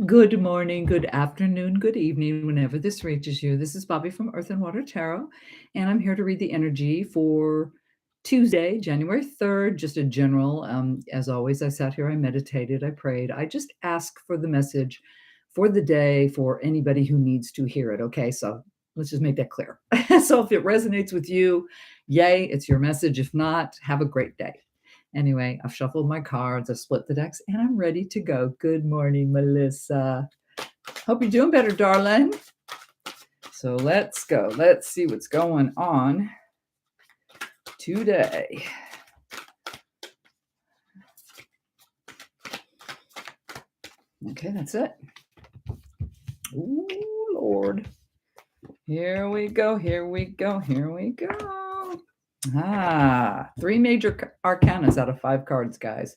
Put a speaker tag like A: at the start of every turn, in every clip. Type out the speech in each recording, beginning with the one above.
A: Good morning, good afternoon, good evening, whenever this reaches you. This is Bobby from Earth and Water Tarot, and I'm here to read the energy for Tuesday, January 3rd, just a general. As always, I sat here, I meditated, I prayed. I just ask for the message for the day for anybody who needs to hear it. Okay, so let's just make that clear. So if it resonates with you, yay, it's your message. If not, have a great day. Anyway, I've shuffled my cards, I've split the decks, and I'm ready to go. Good morning, Melissa. Hope you're doing better, darling. So let's go. Let's see what's going on today. Okay, that's it. Ooh, Lord. Here we go, here we go, here we go. Three major arcanas out of 5 cards, guys.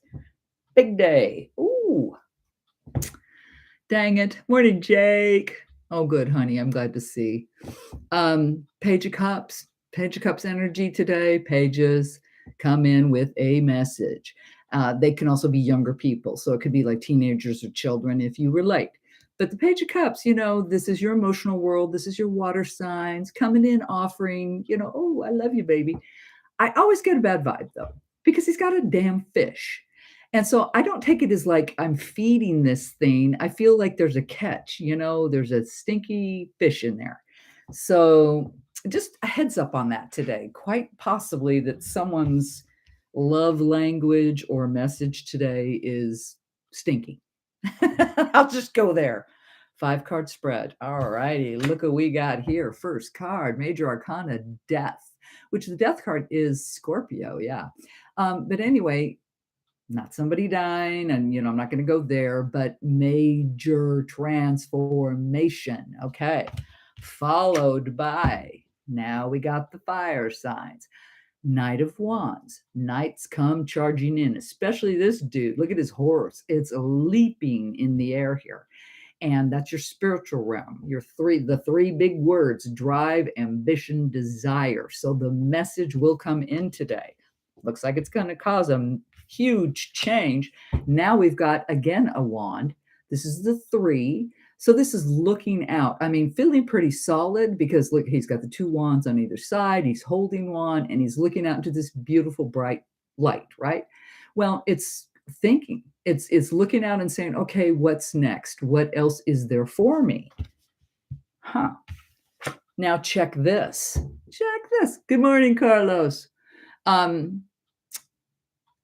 A: Big day. Ooh. Dang it. Morning, Jake. Oh, good, honey. I'm glad to see. Page of Cups. Page of Cups energy today. Pages come in with a message. They can also be younger people. So it could be like teenagers or children if you relate. But the Page of Cups, this is your emotional world. This is your water signs coming in offering, oh, I love you, baby. I always get a bad vibe though, because he's got a damn fish. And so I don't take it as like I'm feeding this thing. I feel like there's a catch, there's a stinky fish in there. So just a heads up on that today. Quite possibly that someone's love language or message today is stinky. I'll just go there. 5-card spread. All righty. Look what we got here. First card, Major Arcana, Death, which the Death card is Scorpio. Yeah. But anyway, not somebody dying, and I'm not going to go there, but major transformation. Okay. Followed by, now we got the fire signs. Knight of Wands. Knights come charging in, especially this dude. Look at his horse. It's leaping in the air here. And that's your spiritual realm. The three big words: drive, ambition, desire. So the message will come in today. Looks like it's going to cause a huge change. Now we've got, again, a wand. This is the 3. So this is looking out. I mean, feeling pretty solid because look, he's got the 2 wands on either side. He's holding one and he's looking out into this beautiful bright light, right? Well, it's thinking. It's looking out and saying, okay, what's next? What else is there for me? Now check this. Check this. Good morning, Carlos.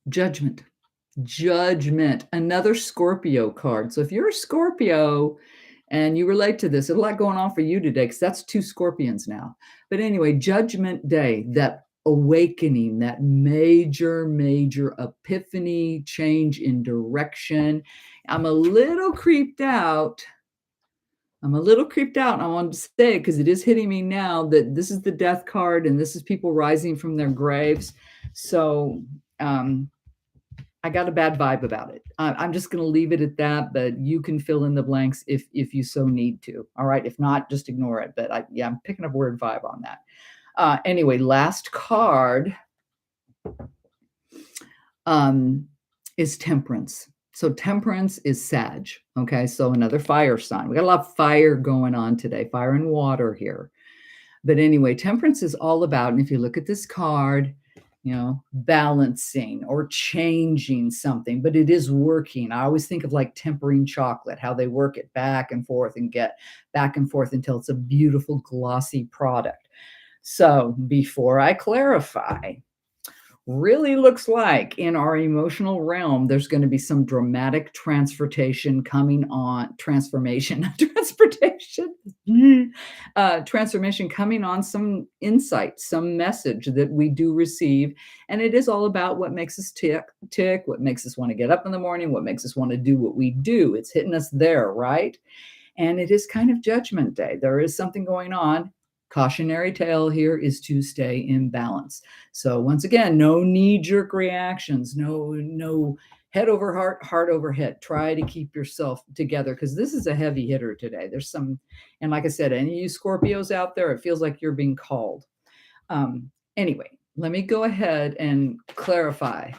A: Judgment. Judgment. Another Scorpio card. So if you're a Scorpio and you relate to this, there's a lot going on for you today because that's 2 Scorpions now. But anyway, Judgment Day, that awakening, that major epiphany, change in direction. I'm a little creeped out. And I wanted to say, because it is hitting me now, that this is the Death card and this is people rising from their graves. So I got a bad vibe about it. I'm just going to leave it at that, but you can fill in the blanks if you so need to. All right. If not, just ignore it. But I'm picking up weird vibe on that. Anyway, last card is Temperance. So Temperance is Sag. Okay. So another fire sign. We got a lot of fire going on today, fire and water here. But anyway, Temperance is all about, and if you look at this card, balancing or changing something, but it is working. I always think of like tempering chocolate, how they work it back and forth and get back and forth until it's a beautiful glossy product. So before I clarify, really looks like in our emotional realm, there's going to be some dramatic transformation coming on, transformation coming on, some insight, some message that we do receive. And it is all about what makes us tick, what makes us want to get up in the morning, what makes us want to do what we do. It's hitting us there, right? And it is kind of Judgment Day. There is something going on. Cautionary tale here is to stay in balance. So once again, no knee-jerk reactions, no head over heart over head. Try to keep yourself together because this is a heavy hitter today. There's some, and like I said, any of you Scorpios out there, it feels like you're being called. Anyway, let me go ahead and clarify.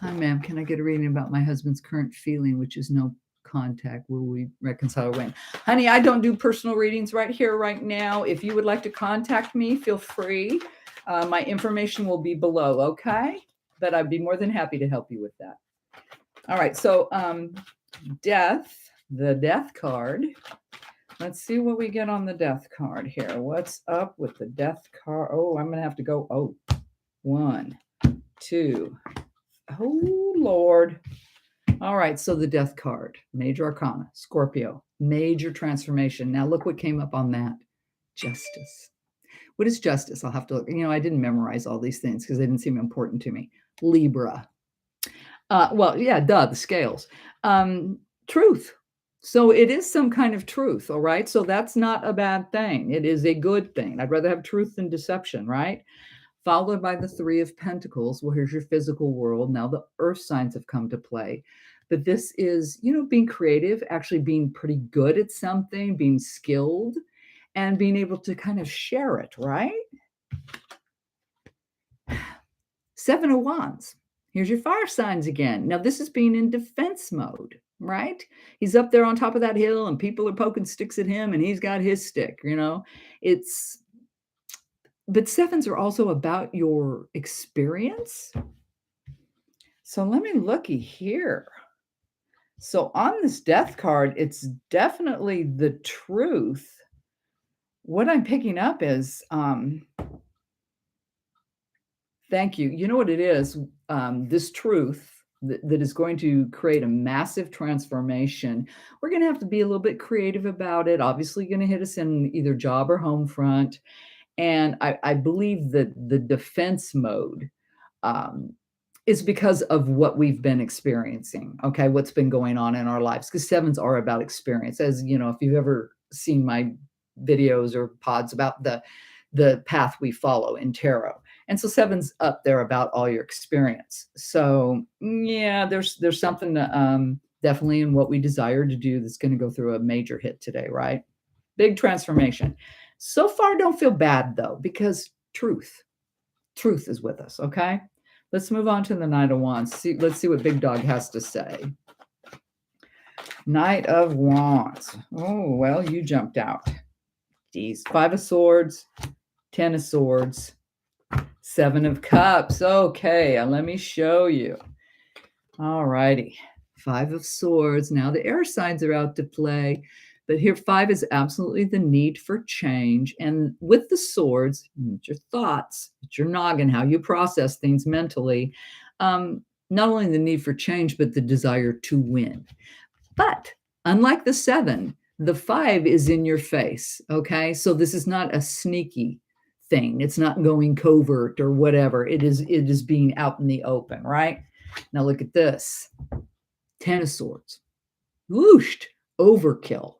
A: Hi, ma'am. Can I get a reading about my husband's current feeling, which is no contact will we reconcile when? Honey, I don't do personal readings right here, right now. If you would like to contact me, feel free. My information will be below, okay? But I'd be more than happy to help you with that. All right, so death, the death card. Let's see what we get on the death card here. What's up with the death card? Oh, I'm going to have to go. Oh, 1, 2. Oh, Lord. All right, so the death card, major arcana, Scorpio, major transformation. Now look what came up on that. Justice. What is justice? I'll have to look. I didn't memorize all these things because they didn't seem important to me. Libra. The scales. Truth. So it is some kind of truth, all right? So that's not a bad thing. It is a good thing. I'd rather have truth than deception, right? Followed by the 3 of Pentacles. Well, here's your physical world. Now the earth signs have come to play. But this is, being creative, actually being pretty good at something, being skilled, and being able to kind of share it, right? 7 of Wands. Here's your fire signs again. Now this is being in defense mode, right? He's up there on top of that hill and people are poking sticks at him and he's got his stick, But 7s are also about your experience. So let me looky here. So on this death card, it's definitely the truth. What I'm picking up is, thank you. You know what it is? This truth that is going to create a massive transformation. We're going to have to be a little bit creative about it. Obviously going to hit us in either job or home front. And I believe that the defense mode is because of what we've been experiencing, okay, what's been going on in our lives, because 7s are about experience. As if you've ever seen my videos or pods about the path we follow in tarot. And so 7's up there about all your experience. So yeah, there's something definitely in what we desire to do that's going to go through a major hit today, right? Big transformation. So far, don't feel bad though, because truth is with us, okay? Let's move on to the Knight of Wands. Let's see what Big Dog has to say. Knight of Wands. Oh, well, you jumped out. Geez. 5 of Swords, 10 of Swords, 7 of Cups. Okay, let me show you. All righty. 5 of Swords. Now the air signs are out to play. But here, 5 is absolutely the need for change. And with the swords, it's your thoughts, it's your noggin, how you process things mentally. Not only the need for change, but the desire to win. But unlike the 7, the 5 is in your face, okay? So this is not a sneaky thing. It's not going covert or whatever. It is being out in the open, right? Now look at this. 10 of Swords. Whooshed. Overkill.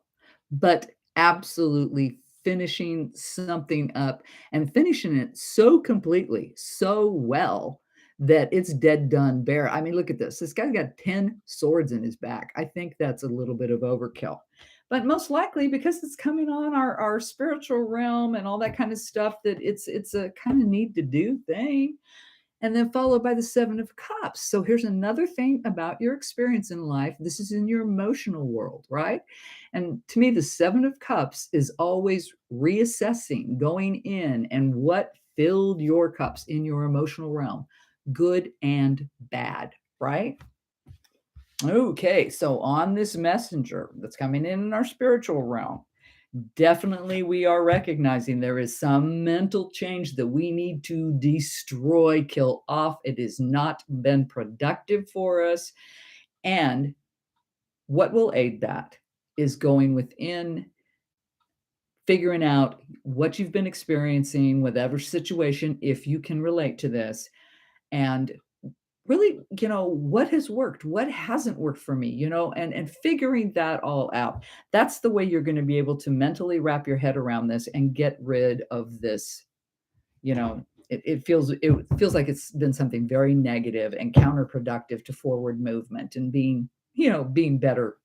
A: But absolutely finishing something up and finishing it so completely, so well that it's dead, done, bare. I mean, look at this. This guy's got 10 swords in his back. I think that's a little bit of overkill. But most likely because it's coming on our spiritual realm and all that kind of stuff, that it's a kind of need to do thing. And then followed by the 7 of Cups. So here's another thing about your experience in life. This is in your emotional world, right? And to me, the 7 of Cups is always reassessing, going in, and what filled your cups in your emotional realm, good and bad, right? Okay, so on this messenger that's coming in our spiritual realm, definitely we are recognizing there is some mental change that we need to destroy, kill off. It has not been productive for us. And what will aid that is going within, figuring out what you've been experiencing, whatever situation, if you can relate to this, and really, what has worked, what hasn't worked for me, and figuring that all out. That's the way you're going to be able to mentally wrap your head around this and get rid of this. It feels like it's been something very negative and counterproductive to forward movement and being better,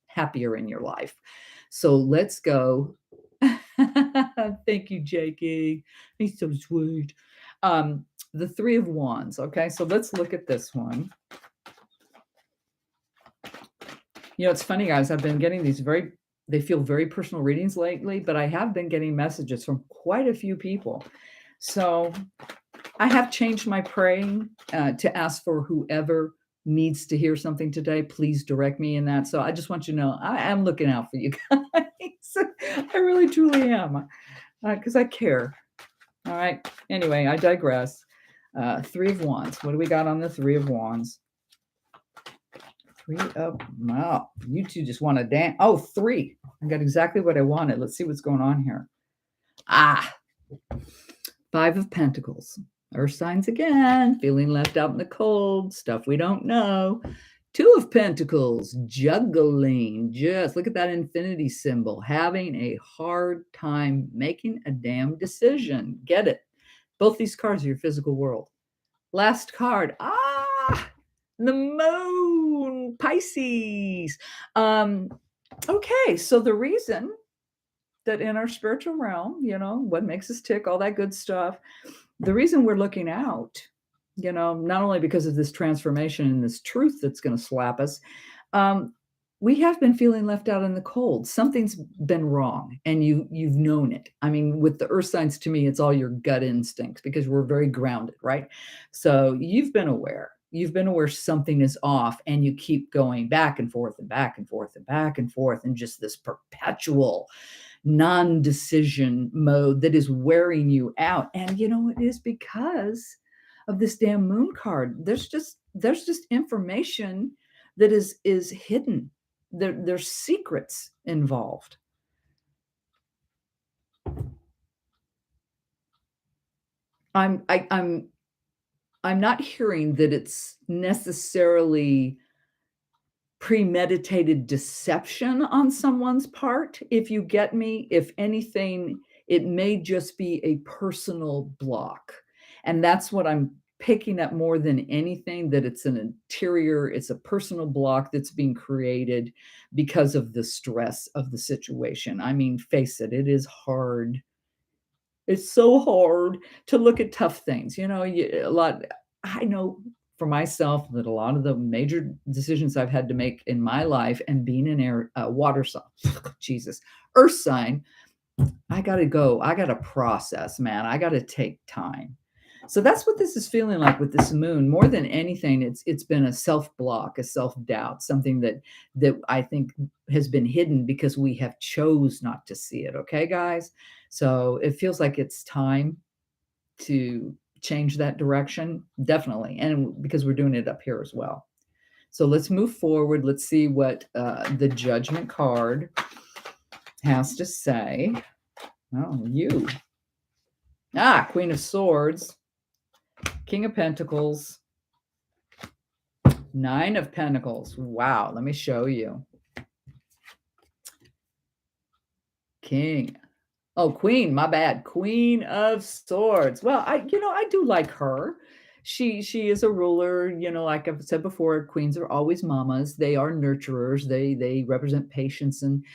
A: happier in your life. So let's go. Thank you, Jakey. He's so sweet. The 3 of Wands. Okay, so let's look at this one. It's funny, guys. I've been getting they feel very personal readings lately, but I have been getting messages from quite a few people. So I have changed my praying to ask for whoever needs to hear something today. Please direct me in that. So I just want you to know I am looking out for you guys. I really, truly am because I care. All right. Anyway, I digress. Three of Wands. What do we got on the Three of Wands? Wow, you two just want to dance. Oh, three. I got exactly what I wanted. Let's see what's going on here. Five of Pentacles. Earth signs again, feeling left out in the cold, stuff we don't know. Two of Pentacles, juggling. Just look at that infinity symbol, having a hard time making a damn decision. Get it? Both these cards are your physical world. Last card. The moon, Pisces. Okay, so the reason that in our spiritual realm, what makes us tick, all that good stuff, the reason we're looking out, not only because of this transformation and this truth that's going to slap us, we have been feeling left out in the cold. Something's been wrong, and you've known it. I mean, with the earth signs, to me, it's all your gut instincts because we're very grounded, right? So you've been aware. You've been aware something is off, and you keep going back and forth and back and forth and back and forth, and just this perpetual non-decision mode that is wearing you out. And it is because of this damn moon card. There's just information that is hidden. There's secrets involved. I'm not hearing that it's necessarily premeditated deception on someone's part, if you get me. If anything, it may just be a personal block. And that's what I'm picking up more than anything, that it's it's a personal block that's being created because of the stress of the situation. I mean, face it, it is hard. It's so hard to look at tough things. I know for myself that a lot of the major decisions I've had to make in my life, and being an water sign, Jesus, earth sign, I got to go. I got to process, man. I got to take time. So that's what this is feeling like with this moon. More than anything, it's been a self-block, a self-doubt, something that I think has been hidden because we have chose not to see it. Okay, guys? So it feels like it's time to change that direction, definitely. And because we're doing it up here as well. So let's move forward. Let's see what the Judgment card has to say. Oh, you. Queen of Swords, King of Pentacles, Nine of Pentacles. Wow, let me show you. King. Oh, Queen, my bad. Queen of Swords. Well, I do like her. She is a ruler, like I've said before, queens are always mamas. They are nurturers. They represent patience and,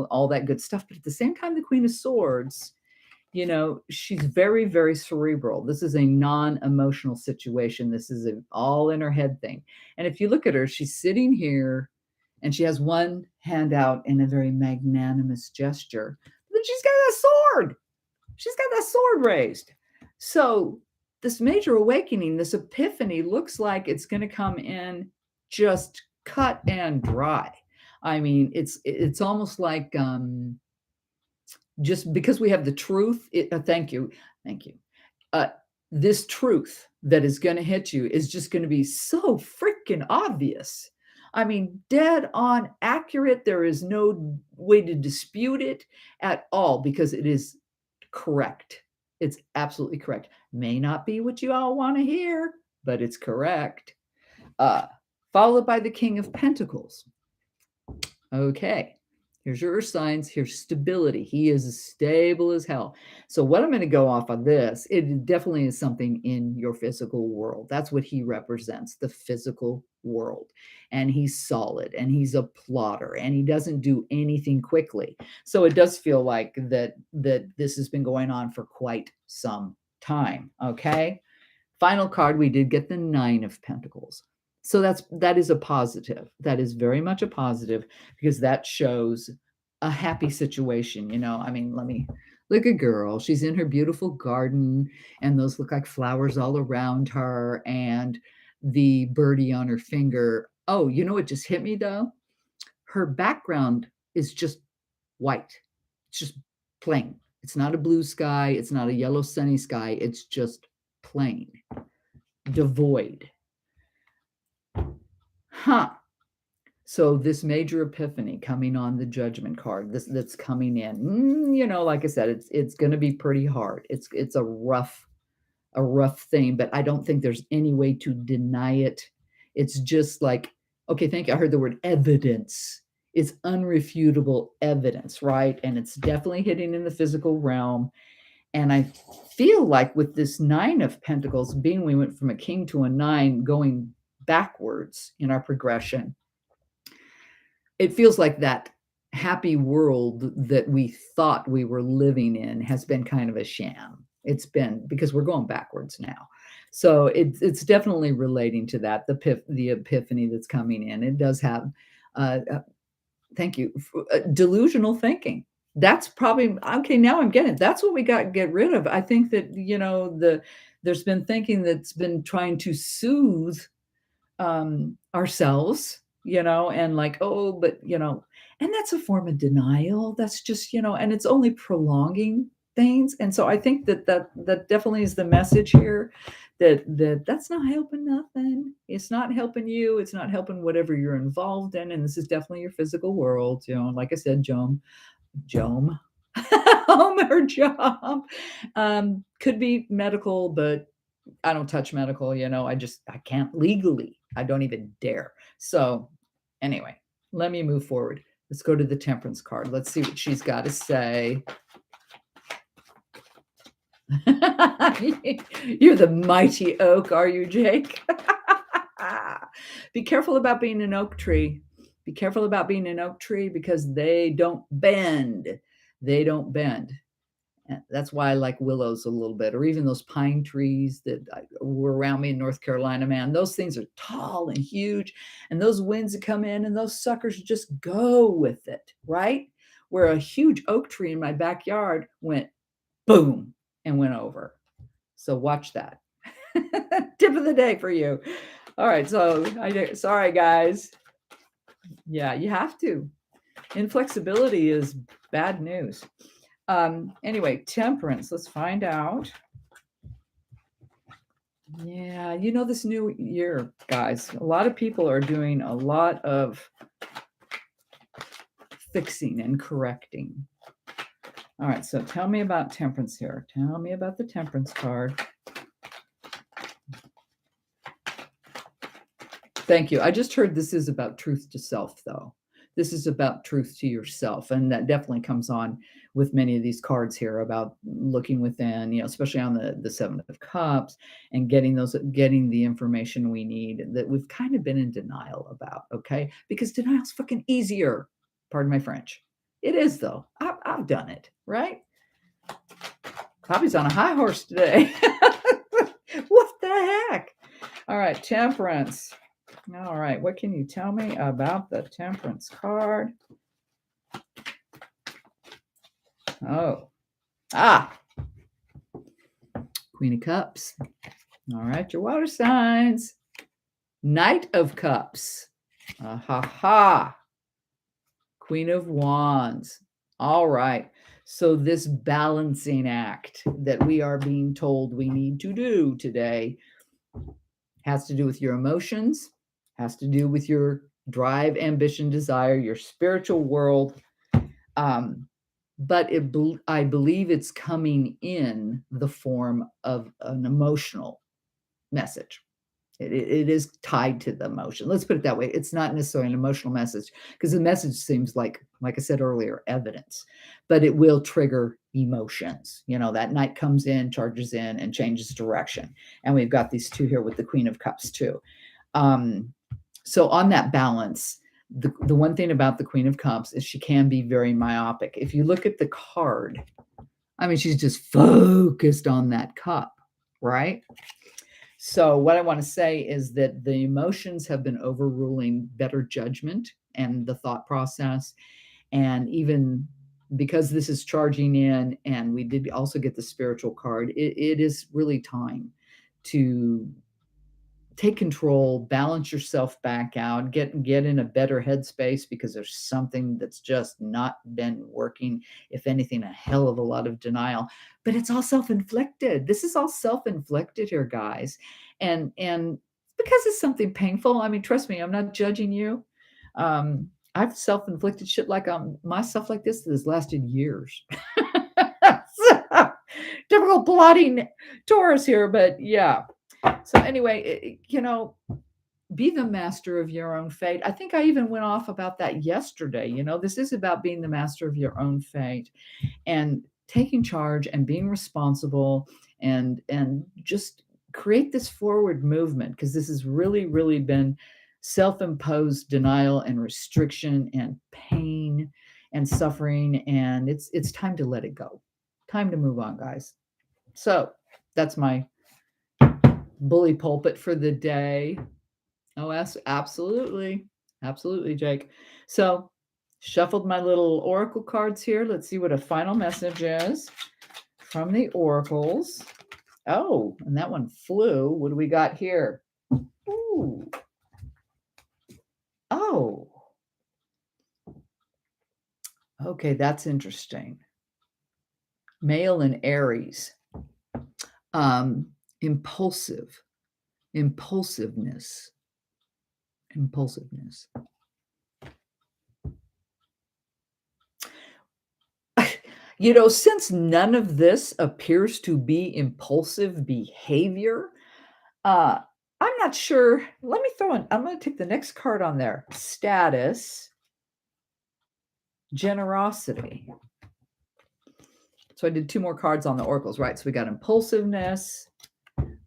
A: all that good stuff. But at the same time, the Queen of Swords, she's very, very cerebral. This is a non-emotional situation. This is an all in her head thing. And if you look at her, she's sitting here and she has one hand out in a very magnanimous gesture. But then she's got a sword. She's got that sword raised. So this major awakening, this epiphany, looks like it's going to come in just cut and dry. I mean, it's almost like just because we have the truth. Thank you. This truth that is going to hit you is just going to be so freaking obvious. I mean, dead on accurate. There is no way to dispute it at all because it is correct. It's absolutely correct. May not be what you all want to hear, but it's correct. Followed by the King of Pentacles. Okay. Here's your earth signs. Here's stability. He is stable as hell. So what I'm going to go off on this, it definitely is something in your physical world. That's what he represents, the physical world. And he's solid and he's a plotter and he doesn't do anything quickly. So it does feel like that this has been going on for quite some time. Okay. Final card, we did get the Nine of Pentacles. So that is a positive. That is very much a positive because that shows a happy situation. I mean, let me look at girl. She's in her beautiful garden, and those look like flowers all around her, and the birdie on her finger. Oh, what just hit me though? Her background is just white. It's just plain. It's not a blue sky. It's not a yellow sunny sky. It's just plain, devoid. Huh. So this major epiphany coming on the judgment card, that's coming in, like I said, it's going to be pretty hard. It's a rough thing, but I don't think there's any way to deny it. It's just like, okay, thank you. I heard the word evidence. It's unrefutable evidence, right? And it's definitely hitting in the physical realm. And I feel like with this 9 of Pentacles being, we went from a king to a 9 going backwards in our progression. It feels like that happy world that we thought we were living in has been kind of a sham. It's been, because we're going backwards now. So it's definitely relating to that, the epiphany that's coming in. It does have, thank you, delusional thinking. That's probably, okay, now I'm getting it. That's what we got to get rid of. I think that, there's been thinking that's been trying to soothe ourselves, and like, oh, but, and that's a form of denial. That's just, and it's only prolonging things. And so I think that definitely is the message here, that's not helping nothing. It's not helping you. It's not helping whatever you're involved in. And this is definitely your physical world. Like I said, home or job, could be medical, but I don't touch medical, I can't legally. I don't even dare. So anyway, let me move forward. Let's go to the Temperance card. Let's see what she's got to say. You're the mighty oak, are you, Jake? Be careful about being an oak tree. Be careful about being an oak tree because they don't bend. They don't bend. That's why I like willows a little bit, or even those pine trees that were around me in North Carolina, man. Those things are tall and huge, and those winds that come in and those suckers just go with it, right? Where a huge oak tree in my backyard went boom and went over. So watch that. Tip of the day for you. All right, so sorry, guys. Yeah, you have to. Inflexibility is bad news. Anyway, Temperance, let's find out. Yeah, this new year, guys, a lot of people are doing a lot of fixing and correcting. All right, so tell me about Temperance here. Tell me about the Temperance card. Thank you. I just heard this is about truth to self, though. This is about truth to yourself. And that definitely comes on with many of these cards here about looking within, especially on the 7 of Cups, and getting the information we need that we've kind of been in denial about. Okay. Because denial's fucking easier. Pardon my French. It is, though. I've done it, right? Poppy's on a high horse today. What the heck? All right. Temperance. All right, what can you tell me about the Temperance card? Oh, Queen of Cups. All right, your water signs. Knight of Cups. Queen of Wands. All right, so this balancing act that we are being told we need to do today has to do with your emotions, has to do with your drive, ambition, desire, your spiritual world. But I believe it's coming in the form of an emotional message. It is tied to the emotion. Let's put it that way. It's not necessarily an emotional message because the message seems like I said earlier, evidence, but it will trigger emotions. That knight comes in, charges in, and changes direction. And we've got these two here with the Queen of Cups too. So on that balance, the one thing about the Queen of Cups is she can be very myopic. If you look at the card, I mean, she's just focused on that cup, right? So, what I want to say is that the emotions have been overruling better judgment and the thought process. And even because this is charging in, and we did also get the spiritual card, it is really time to take control, balance yourself back out, get in a better headspace because there's something that's just not been working. If anything, a hell of a lot of denial, but it's all self-inflicted. This is all self-inflicted here, guys. And because it's something painful, I mean, trust me, I'm not judging you. I've self-inflicted shit like myself like this that has lasted years. Typical plotting Taurus here, but yeah. So anyway, be the master of your own fate. I think I even went off about that yesterday. This is about being the master of your own fate and taking charge and being responsible and just create this forward movement, because this has really, really been self-imposed denial and restriction and pain and suffering, and it's time to let it go. Time to move on, guys. So that's my bully pulpit for the day. Oh, absolutely. Absolutely, Jake. So, shuffled my little oracle cards here. Let's see what a final message is from the oracles. Oh, and that one flew. What do we got here? Ooh. Oh. Okay, that's interesting. Male and Aries. Impulsiveness. Since none of this appears to be impulsive behavior, I'm not sure. Let me I'm going to take the next card on there. Status, generosity. So I did 2 more cards on the oracles, right? So we got impulsiveness,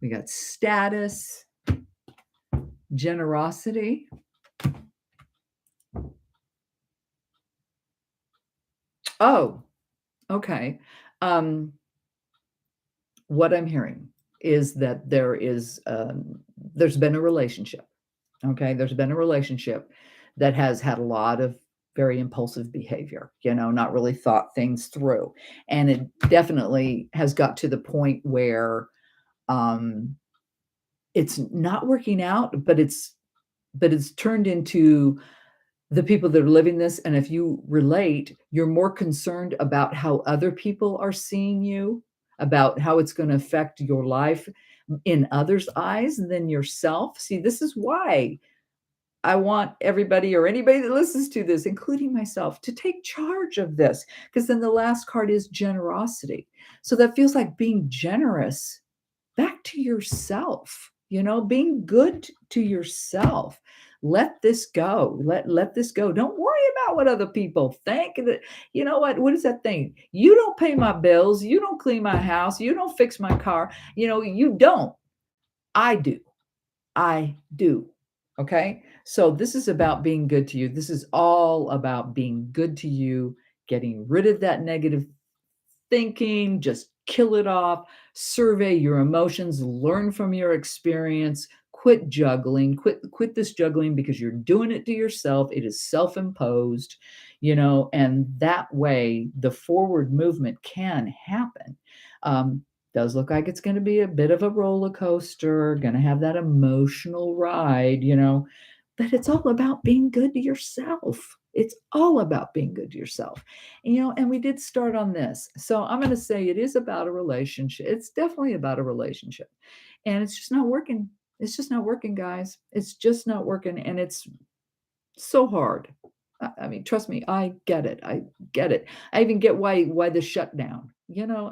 A: we got status, generosity. Oh, okay. What I'm hearing is that there's been a relationship. Okay, there's been a relationship that has had a lot of very impulsive behavior, not really thought things through. And it definitely has got to the point where it's not working out, but it's turned into the people that are living this. And if you relate, you're more concerned about how other people are seeing you, about how it's going to affect your life in others' eyes than yourself. See, this is why I want everybody or anybody that listens to this, including myself, to take charge of this, because then the last card is generosity. So that feels like being generous back to yourself, being good to yourself. Let this go. Let this go. Don't worry about what other people think. You know what is that thing? You don't pay my bills. You don't clean my house. You don't fix my car. You don't. I do. I do. Okay. So this is about being good to you. This is all about being good to you, getting rid of that negative thinking, just kill it off, survey your emotions, learn from your experience, quit juggling, quit this juggling because you're doing it to yourself. It is self-imposed, and that way the forward movement can happen. Does look like it's going to be a bit of a roller coaster, going to have that emotional ride, but it's all about being good to yourself. It's all about being good to yourself. And we did start on this. So I'm going to say it is about a relationship. It's definitely about a relationship. And it's just not working. It's just not working, guys. It's just not working. And it's so hard. I mean, trust me, I get it. I get it. I even get why the shutdown,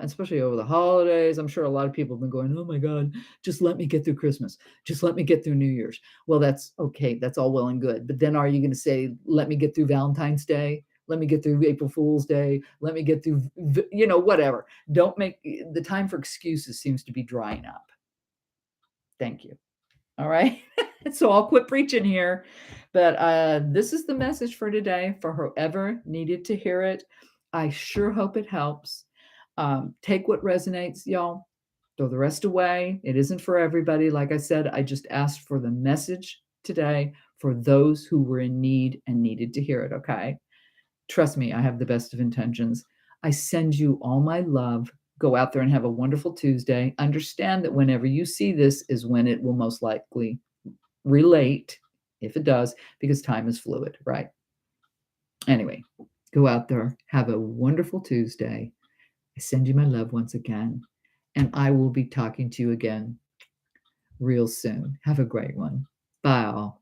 A: especially over the holidays. I'm sure a lot of people have been going, oh my God, just let me get through Christmas. Just let me get through New Year's. Well, that's okay. That's all well and good. But then are you going to say, let me get through Valentine's Day? Let me get through April Fool's Day. Let me get through, whatever. Don't make the time for excuses seems to be drying up. Thank you. All right. So I'll quit preaching here. But this is the message for today for whoever needed to hear it. I sure hope it helps. Take what resonates, y'all. Throw the rest away. It isn't for everybody. Like I said, I just asked for the message today for those who were in need and needed to hear it, okay? Trust me, I have the best of intentions. I send you all my love. Go out there and have a wonderful Tuesday. Understand that whenever you see this is when it will most likely relate, if it does, because time is fluid, right? Anyway, go out there, have a wonderful Tuesday. I send you my love once again, and I will be talking to you again real soon. Have a great one. Bye all.